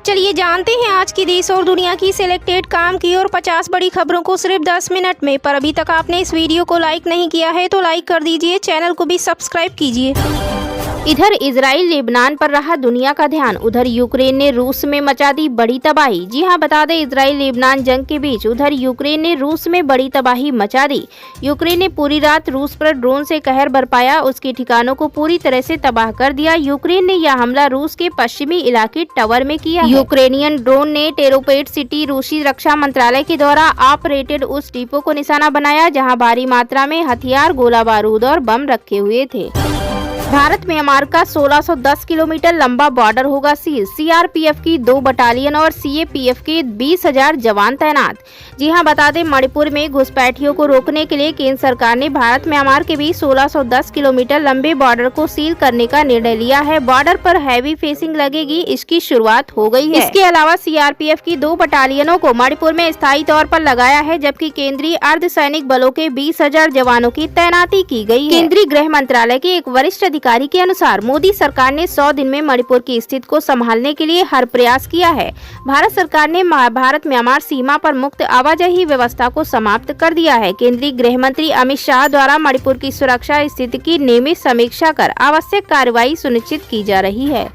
चलिए जानते हैं आज की देश और दुनिया की सिलेक्टेड काम की और 50 बड़ी खबरों को सिर्फ 10 मिनट में। पर अभी तक आपने इस वीडियो को लाइक नहीं किया है तो लाइक कर दीजिए, चैनल को भी सब्सक्राइब कीजिए। इधर इजराइल लेबनान पर रहा दुनिया का ध्यान, उधर यूक्रेन ने रूस में मचा दी बड़ी तबाही। जी हां, बता दें इजराइल लेबनान जंग के बीच उधर यूक्रेन ने रूस में बड़ी तबाही मचा दी। यूक्रेन ने पूरी रात रूस पर ड्रोन से कहर बरपाया, उसके ठिकानों को पूरी तरह से तबाह कर दिया। यूक्रेन ने यह हमला रूस के पश्चिमी इलाके टवर में किया। यूक्रेनियन ड्रोन ने टेरोपेट सिटी रूसी रक्षा मंत्रालय के द्वारा ऑपरेटेड उस डिपो को निशाना बनाया जहाँ भारी मात्रा में हथियार, गोला बारूद और बम रखे हुए थे। भारत म्यांमार का 1610 किलोमीटर लंबा बॉर्डर होगा सील, सीआरपीएफ की 2 बटालियन और सीएपीएफ के 20,000 जवान तैनात। जी हां, बता दें मणिपुर में घुसपैठियों को रोकने के लिए केंद्र सरकार ने भारत म्यांमार के बीच 1610 किलोमीटर लंबे बॉर्डर को सील करने का निर्णय लिया है। बॉर्डर पर हैवी फेंसिंग लगेगी, इसकी शुरुआत हो गई है। इसके अलावा सीआरपीएफ की 2 बटालियनों को मणिपुर में स्थायी तौर पर लगाया है, जबकि केंद्रीय अर्धसैनिक बलों के 20,000 जवानों की तैनाती की गई है। केंद्रीय गृह मंत्रालय के एक वरिष्ठ अधिकारी के अनुसार मोदी सरकार ने 100 दिन में मणिपुर की स्थिति को संभालने के लिए हर प्रयास किया है। भारत सरकार ने भारत म्यांमार सीमा पर मुक्त आवाजाही व्यवस्था को समाप्त कर दिया है। केंद्रीय गृह मंत्री अमित शाह द्वारा मणिपुर की सुरक्षा स्थिति की नियमित समीक्षा कर आवश्यक कार्रवाई सुनिश्चित की जा रही है।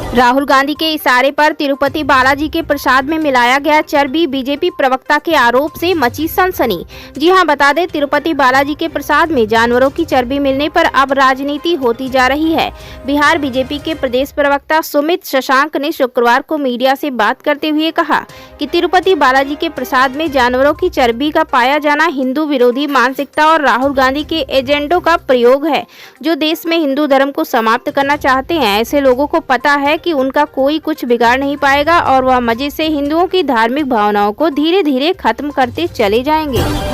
राहुल गांधी के इशारे पर तिरुपति बालाजी के प्रसाद में मिलाया गया चर्बी, बीजेपी प्रवक्ता के आरोप से मची सनसनी। जी हां, बता दें तिरुपति बालाजी के प्रसाद में जानवरों की चर्बी मिलने पर अब राजनीति होती जा रही है। बिहार बीजेपी के प्रदेश प्रवक्ता सुमित शशांक ने शुक्रवार को मीडिया से बात करते हुए कहा कि तिरुपति बालाजी के प्रसाद में जानवरों की चर्बी का पाया जाना हिंदू विरोधी मानसिकता और राहुल गांधी के एजेंडों का प्रयोग है, जो देश में हिंदू धर्म को समाप्त करना चाहते हैं। ऐसे लोगों को पता है कि उनका कोई कुछ बिगाड़ नहीं पाएगा और वह मजे से हिंदुओं की धार्मिक भावनाओं को धीरे धीरे खत्म करते चले जाएंगे।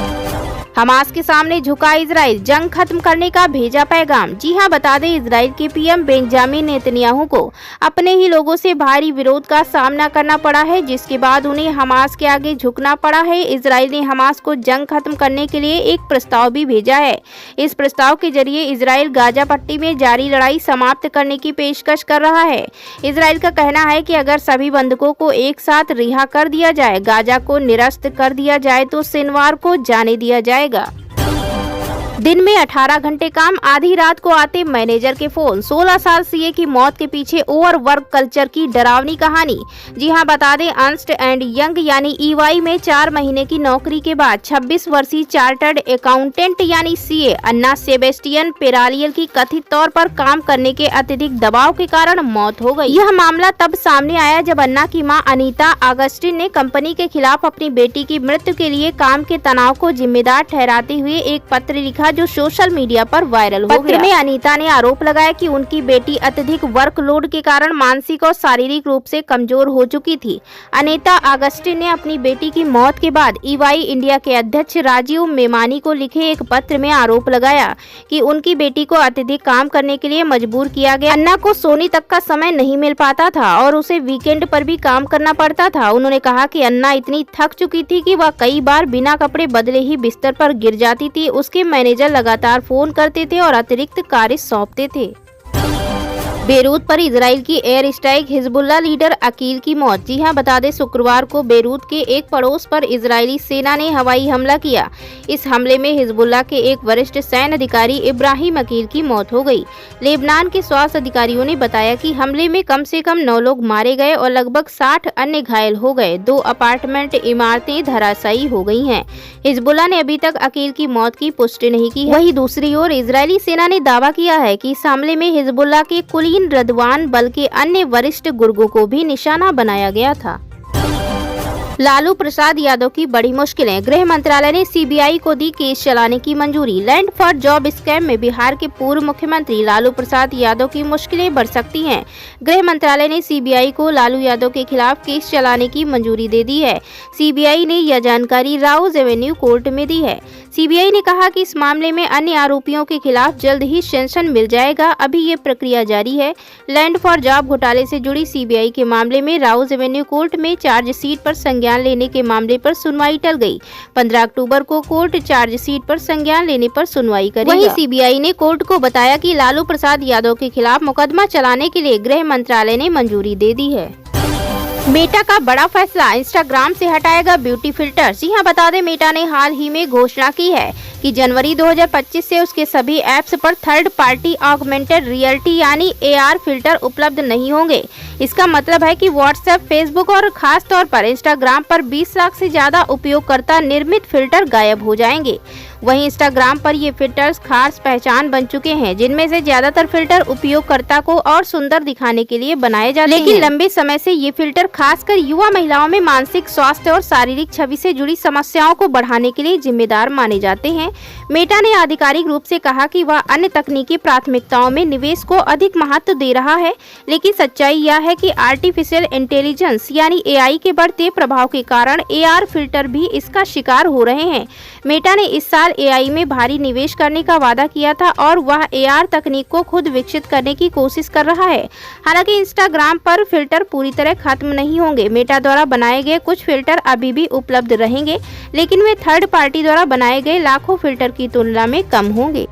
हमास के सामने झुका इजराइल, जंग खत्म करने का भेजा पैगाम। जी हां, बता दें इजराइल के पीएम बेंजामिन नेतन्याहू को अपने ही लोगों से भारी विरोध का सामना करना पड़ा है, जिसके बाद उन्हें हमास के आगे झुकना पड़ा है। इजराइल ने हमास को जंग खत्म करने के लिए एक प्रस्ताव भी भेजा है। इस प्रस्ताव के जरिए इजराइल गाजा पट्टी में जारी लड़ाई समाप्त करने की पेशकश कर रहा है। इजराइल का कहना है कि अगर सभी बंधकों को एक साथ रिहा कर दिया जाए, गाजा को निरस्त कर दिया जाए तो शनिवार को जाने दिया जाएगा। दिन में 18 घंटे काम, आधी रात को आते मैनेजर के फोन। 16 साल सीए की मौत के पीछे ओवर वर्क कल्चर की डरावनी कहानी। जी हां, बता दें अर्न्स्ट एंड यंग यानी ईवाई में 4 महीने की नौकरी के बाद 26 वर्षीय चार्टर्ड अकाउंटेंट यानी सीए अन्ना सेबेस्टियन पेरालियल की कथित तौर पर काम करने के अत्यधिक दबाव के कारण मौत हो गई। यह मामला तब सामने आया जब अन्ना की मां अनीता अगस्टिन ने कंपनी के खिलाफ अपनी बेटी की मृत्यु के लिए काम के तनाव को जिम्मेदार ठहराते हुए एक पत्र लिखा, जो सोशल मीडिया पर वायरल हो गया। पत्र में अनीता ने आरोप लगाया कि उनकी बेटी अत्यधिक वर्कलोड के कारण मानसिक और शारीरिक रूप से कमजोर हो चुकी थी। अनीता अगस्टिन ने अपनी बेटी की मौत के बाद ईवाई इंडिया के अध्यक्ष राजीव मेमानी को लिखे एक पत्र में आरोप लगाया कि उनकी बेटी को अत्यधिक काम करने के लिए मजबूर किया गया। अन्ना को सोने तक का समय नहीं मिल पाता था और उसे वीकेंड पर भी काम करना पड़ता था। उन्होंने कहा कि अन्ना इतनी थक चुकी थी कि वह कई बार बिना कपड़े बदले ही बिस्तर पर गिर जाती थी। उसके मैनेजर लगातार फोन करते थे और अतिरिक्त कार्य सौंपते थे। बेरूत पर इजराइल की air strike, Hezbollah leader Aqil की मौत। जी हां, बता दें शुक्रवार को बेरूत के एक पड़ोस पर इजरायली सेना ने हवाई हमला किया। इस हमले में हिजबुल्लाह के एक वरिष्ठ सैन्य अधिकारी इब्राहिम अकील की मौत हो गई। लेबनान के स्वास्थ्य अधिकारियों ने बताया कि हमले में कम से कम 9 लोग मारे गए और लगभग 60 अन्य घायल हो गए। 2 अपार्टमेंट इमारतें धराशायी हो गई हैं। हिजबुल्लाह ने अभी तक अकील की मौत की पुष्टि नहीं की है। वहीं दूसरी ओर इजरायली सेना ने दावा किया है कि इस हमले में हिजबुल्लाह के कुलीन रदवान बल के अन्य वरिष्ठ गुर्गों को भी निशाना बनाया गया था। लालू प्रसाद यादव की बड़ी मुश्किलें, गृह मंत्रालय ने सीबीआई को दी केस चलाने की मंजूरी। लैंड फॉर जॉब स्कैम में बिहार के पूर्व मुख्यमंत्री लालू प्रसाद यादव की मुश्किलें बढ़ सकती हैं। गृह मंत्रालय ने सीबीआई को लालू यादव के खिलाफ केस चलाने की मंजूरी दे दी है। सीबीआई ने यह जानकारी राउज एवेन्यू कोर्ट में दी है। सीबीआई ने कहा कि इस मामले में अन्य आरोपियों के खिलाफ जल्द ही सेंक्शन मिल जाएगा। अभी ये प्रक्रिया जारी है। लैंड फॉर जॉब घोटाले से जुड़ी सीबीआई के मामले में राउज एवेन्यू कोर्ट में चार्जशीट पर संज्ञान लेने के मामले पर सुनवाई टल गई। 15 अक्टूबर को कोर्ट चार्जशीट पर संज्ञान लेने पर सुनवाई करेगा। वहीं सीबीआई ने कोर्ट को बताया कि लालू प्रसाद यादव के खिलाफ मुकदमा चलाने के लिए गृह मंत्रालय ने मंजूरी दे दी है। मेटा का बड़ा फैसला, इंस्टाग्राम से हटाएगा ब्यूटी फिल्टर। जी हां, बता दें मेटा ने हाल ही में घोषणा की है कि जनवरी 2025 से उसके सभी ऐप्स पर थर्ड पार्टी ऑगमेंटेड रियलिटी यानी AR फिल्टर उपलब्ध नहीं होंगे। इसका मतलब है कि व्हाट्सएप, फेसबुक और खास तौर पर इंस्टाग्राम पर 20 लाख से ज्यादा उपयोगकर्ता निर्मित फिल्टर गायब हो जाएंगे। वहीं इंस्टाग्राम पर ये फिल्टर्स खास पहचान बन चुके हैं, जिनमें से ज्यादातर फिल्टर उपयोगकर्ता को और सुंदर दिखाने के लिए बनाए जाते हैं। लेकिन लंबे समय से ये फिल्टर खासकर युवा महिलाओं में मानसिक स्वास्थ्य और शारीरिक छवि से जुड़ी समस्याओं को बढ़ाने के लिए जिम्मेदार माने जाते हैं। मेटा ने आधिकारिक रूप से कहा कि वह अन्य तकनीकी प्राथमिकताओं में निवेश को अधिक महत्व दे रहा है, लेकिन सच्चाई यह है कि आर्टिफिशियल इंटेलिजेंस यानी AI के बढ़ते प्रभाव के कारण AR फिल्टर भी इसका शिकार हो रहे हैं। मेटा ने इस साल AI में भारी निवेश करने का वादा किया था और वह AR तकनीक को खुद विकसित करने की कोशिश कर रहा है। हालांकि इंस्टाग्राम पर फिल्टर पूरी तरह खत्म नहीं होंगे। मेटा द्वारा बनाए गए कुछ फिल्टर अभी भी उपलब्ध रहेंगे, लेकिन वे थर्ड पार्टी द्वारा बनाए गए लाखों फिल्टर की तुलना में कम होंगे।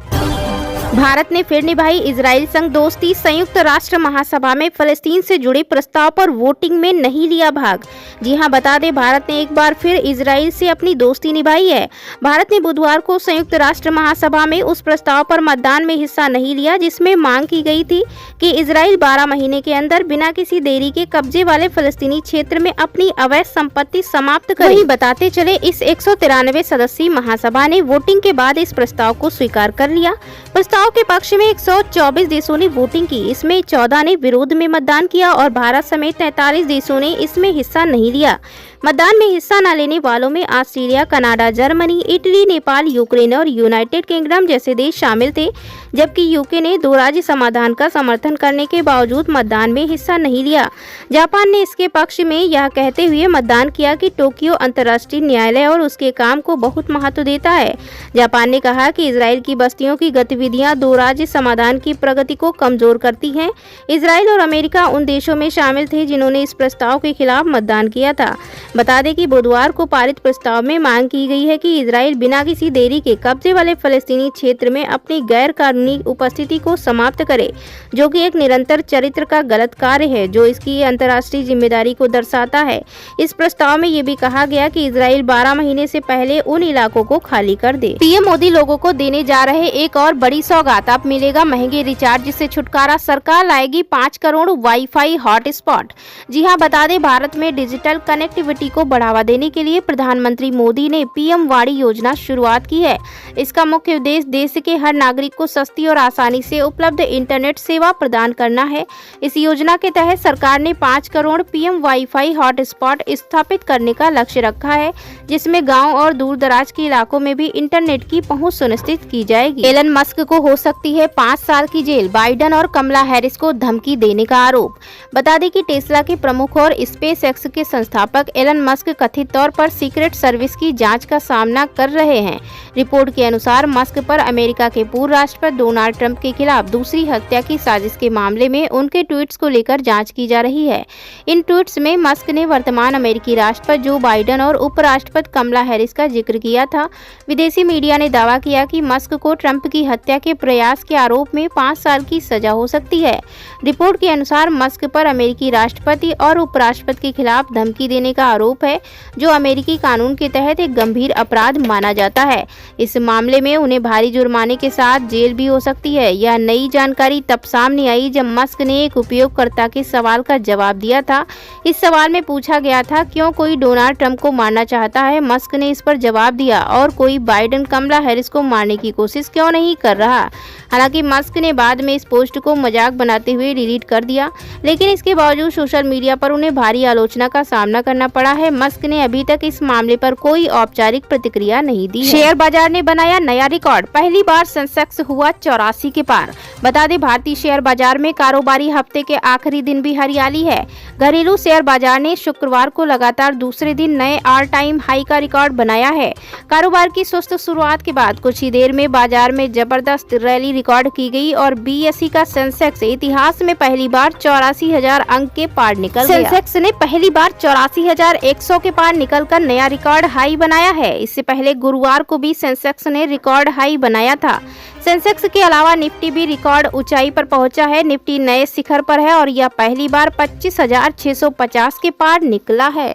भारत ने फिर निभाई इजराइल संग दोस्ती, संयुक्त राष्ट्र महासभा में फलस्तीन से जुड़े प्रस्ताव पर वोटिंग में नहीं लिया भाग। जी हां, बता दें भारत ने एक बार फिर इजराइल से अपनी दोस्ती निभाई है। भारत ने बुधवार को संयुक्त राष्ट्र महासभा में उस प्रस्ताव पर मतदान में हिस्सा नहीं लिया जिसमें मांग की गई थी कि इजराइल 12 महीने के अंदर बिना किसी देरी के कब्जे वाले फलस्तीनी क्षेत्र में अपनी अवैध संपत्ति समाप्त करे। वहीं बताते चले इस 193 सदस्यीय महासभा ने वोटिंग के बाद इस प्रस्ताव को स्वीकार कर लिया। प्रस्ताव के पक्ष में 124 देशों ने वोटिंग की, इसमें 14 ने विरोध में मतदान किया और भारत समेत 43 देशों ने इसमें हिस्सा नहीं लिया। मतदान में हिस्सा न लेने वालों में Australia, Canada, Germany, Italy, Nepal, Ukraine और यूनाइटेड किंगडम जैसे देश शामिल थे, जबकि यूके ने 2 राज्य समाधान का समर्थन करने के बावजूद मतदान में हिस्सा नहीं लिया। जापान ने इसके पक्ष में यह कहते हुए मतदान किया कि टोक्यो अंतर्राष्ट्रीय न्यायालय और उसके काम को बहुत महत्व देता है। जापान ने कहा कि इजराइल की बस्तियों की गतिविधियां 2 राज्य समाधान की प्रगति को कमजोर करती हैं। इजराइल और अमेरिका उन देशों में शामिल थे जिन्होंने इस प्रस्ताव के खिलाफ मतदान किया था। बता दें कि बुधवार को पारित प्रस्ताव में मांग की गई है कि इजराइल बिना किसी देरी के कब्जे वाले फलस्तीनी क्षेत्र में अपनी गैर कानूनी उपस्थिति को समाप्त करे, जो कि एक निरंतर चरित्र का गलत कार्य है जो इसकी अंतर्राष्ट्रीय जिम्मेदारी को दर्शाता है। इस प्रस्ताव में ये भी कहा गया कि इजराइल 12 महीने से पहले उन इलाकों को खाली कर दे। पीएम मोदी लोगों को देने जा रहे एक और बड़ी सौगात, अब मिलेगा महंगे रिचार्ज से छुटकारा, सरकार लाएगी 5 करोड़ वाईफाई हॉटस्पॉट। जी हां, बता दें भारत में डिजिटल कनेक्टिविटी को बढ़ावा देने के लिए प्रधानमंत्री मोदी ने पीएम वाणी योजना शुरुआत की है। इसका मुख्य उद्देश्य देश के हर नागरिक को सस्ती और आसानी से उपलब्ध इंटरनेट सेवा प्रदान करना है। इस योजना के तहत सरकार ने 5 करोड़ पीएम वाईफाई हॉटस्पॉट स्थापित करने का लक्ष्य रखा है, जिसमें गांव और दूर दराज के इलाकों में भी इंटरनेट की पहुंच सुनिश्चित की जाएगी। एलन मस्क को हो सकती है 5 साल की जेल, बाइडेन और कमला हैरिस को धमकी देने का आरोप। बता दें कि टेस्ला के प्रमुख और स्पेसएक्स के संस्थापक एलन मस्क कथित तौर पर सीक्रेट सर्विस की जांच का सामना कर रहे हैं। रिपोर्ट के अनुसार मस्क पर अमेरिका के पूर्व राष्ट्रपति डोनाल्ड ट्रंप के खिलाफ दूसरी हत्या की साजिश के मामले में उनके ट्वीट्स को लेकर जांच की जा रही है। इन ट्वीट्स में मस्क ने वर्तमान अमेरिकी राष्ट्रपति जो बाइडेन और उपराष्ट्रपति कमला हैरिस का जिक्र किया था। विदेशी मीडिया ने दावा किया कि मस्क को ट्रंप की हत्या के प्रयास के आरोप में 5 साल की सजा हो सकती है। रिपोर्ट के अनुसार मस्क पर अमेरिकी राष्ट्रपति और उपराष्ट्रपति के खिलाफ धमकी देने का आरोप है, जो अमेरिकी कानून के तहत एक गंभीर अपराध माना जाता है। इस मामले में उन्हें भारी जुर्माने के साथ जेल भी हो सकती है। यह नई जानकारी तब सामने आई जब मस्क ने एक उपयोगकर्ता के सवाल का जवाब दिया था। इस सवाल में पूछा गया था, क्यों कोई डोनाल्ड ट्रंप को मारना चाहता है। मस्क ने इस पर जवाब दिया, और कोई बाइडेन कमला हैरिस को मारने की कोशिश क्यों नहीं कर रहा। हालांकि मस्क ने बाद में इस पोस्ट को मजाक बनाते हुए डिलीट कर दिया, लेकिन इसके बावजूद सोशल मीडिया पर उन्हें भारी आलोचना का सामना करना पड़ा है। मस्क ने अभी तक इस मामले पर कोई औपचारिक प्रतिक्रिया नहीं दी है। शेयर बाजार ने बनाया नया रिकॉर्ड, पहली बार सेंसेक्स हुआ 84 के पार। बता दें भारतीय शेयर बाजार में कारोबारी हफ्ते के आखिरी दिन भी हरियाली है। घरेलू शेयर बाजार ने शुक्रवार को लगातार दूसरे दिन नए ऑल टाइम हाई का रिकॉर्ड बनाया है। कारोबार की सुस्त शुरुआत के बाद कुछ ही देर में बाजार में जबरदस्त रैली रिकॉर्ड की गई और बीएसई का सेंसेक्स इतिहास में पहली बार 84,000 अंक के पार निकल गया। सेंसेक्स ने पहली बार 84,100 के पार निकलकर नया रिकॉर्ड हाई बनाया है। इससे पहले गुरुवार को भी सेंसेक्स ने रिकॉर्ड हाई बनाया था। सेंसेक्स के अलावा निफ्टी भी रिकॉर्ड ऊंचाई पर पहुंचा है। निफ्टी नए शिखर पर है और यह पहली बार 25,650 के पार निकला है।